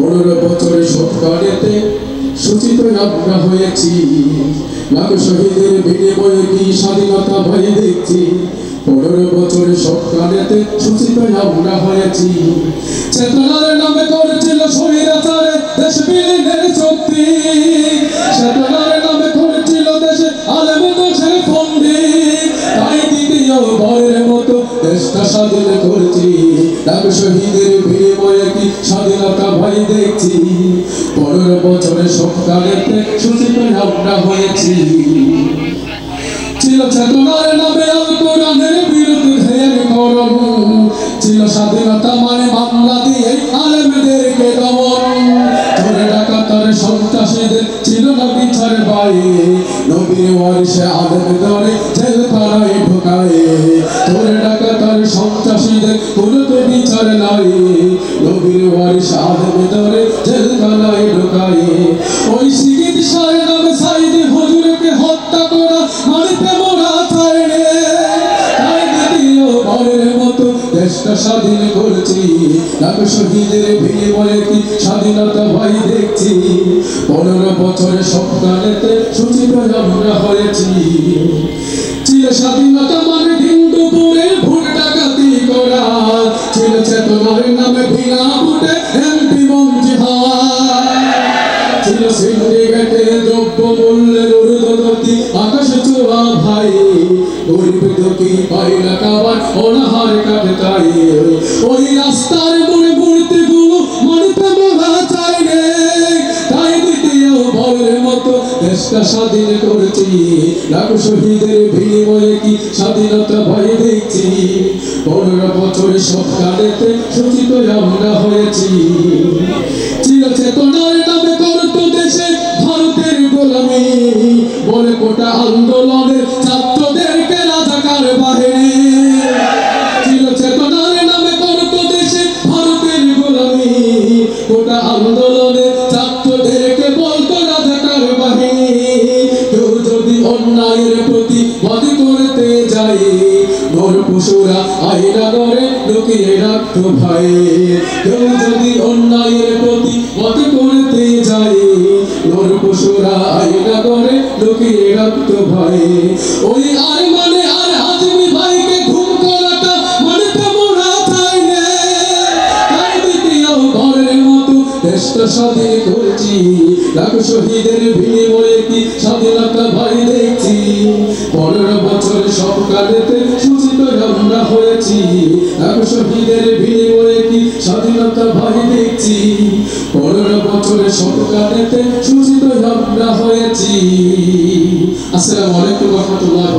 15 বছরের সৎকারেতে সূচিত আমরা হয়েছি, লাখ শহীদের বিনিময়ে কি স্বাধীনতা ভয় দেখছি। 15 বছরের সৎকারেতে সূচিত আমরা হয়েছি। চেতনার নামে করেছিল স্বৈরাচারে দেশ বিলীনের চুক্তি, চেতনার নামে করেছিল দেশে আলেম দোষের ফন্দি। তাই দ্বিতীয় বারের মতো দেশটা স্বাধীন করেছি, লাখ শহীদের বিনিময়ে কি স্বাধীনতা ভয় দেখছি। 15 বছরের সৎকারেতে সূচিত আমরা হয়েছি। ছিল চেতনার নামে আল কোরআনের বিরুদ্ধে করণ, ছিল স্বাধীনতা মানে মামলা দিয়ে আলেমদেরকে দমন। ধরে ডাকাতার সন্ত্রাসীদের ছিল না বিচার বাইরে, নবীর ওয়ারিসে আলেম ধরে জেলখানায় ঢোকায়। ধরে ডাকাতার সন্ত্রাসীদের কোনো তো বিচার নাই, নবীর ওয়ারিসে আলেম ধরে জেলখানায় ঢোকায়। ওই চিকিৎসার নামে সাইদি হুজুরকে হত্যা করা মানিতে মোরা চাই রে। তাই দ্বিতীয় বারের মতো দেশটা স্বাধীন করেছি, লাখ শহীদের বিনিময়ে কি স্বাধীনতা ভয় দেখছি। 15 বছরের সৎকারেতে সূচিত আমরা হয়েছি। ছিল স্বাধীনতা মানে দিন দুপুরে ভোট ডাকাতি করা, ছিল চেতনার নামে বিনা ভোটে এমপি মন্ত্রী হওয়া। ছিল সিন্ডিকেটে দ্রব্য মূল্যের ঊর্ধ্বগতি আকাশ ছোঁয়া ভাই, গরিব দুঃখী পাইলা খাবার অনাহার কাটে তাই। ওই রাস্তার মোড়ে মূর্তিগুলো মানিতে মোরা চাই রে। তাই দ্বিতীয় বারের মতো দেশটা স্বাধীন করেছি, লাখ শহীদের বিনিময়ে কি স্বাধীনতা ভয় দেখছি। 15 বছরের সৎকারেতে সূচিত আমরা হয়েছি। ছিল চেতনার নামে করতো দেশে ভারতের গোলামি, বলে কোটা আন্দোলনের ছাত্রদেরকে রাজাকার বাহিনী। ছিল চেতনার নামে করতো দেশে ভারতের গোলামি, কোটা আন্দোলনের ছাত্রদেরকে বলতো রাজাকার বাহিনী। কেউ যদি অন্যায়ের প্রতিবাদ করতে যায়, নর পশুরা আয়না করে লুকিয়ে রাখতো ভাই। কেউ যদি অন্যায়ের প্রতিবাদ করতে যায়, নর পশুরা আয়না করে লুকিয়ে রাখতো ভাই। ওই আর মানে আর হাজমি ভাইকে ঘুম করাটা মানিতে মোরা চাই না। তাই দ্বিতীয় বারের মতো দেশটা স্বাধীন করেছি, লাখ শহীদের বিনিময়ে কি স্বাধীনতা ভয় দেখছি। 15 বছরের সৎকারেতে সূচিত আমরা হয়েছি, লাখ শহীদের বিনিময়ে কি স্বাধীনতা ভয় দেখছি। 15 বছরের সৎকারেতে সূচিত আমরা হয়েছি। আসসালামু আলাইকুম ওয়া রাহমাতুল্লাহ।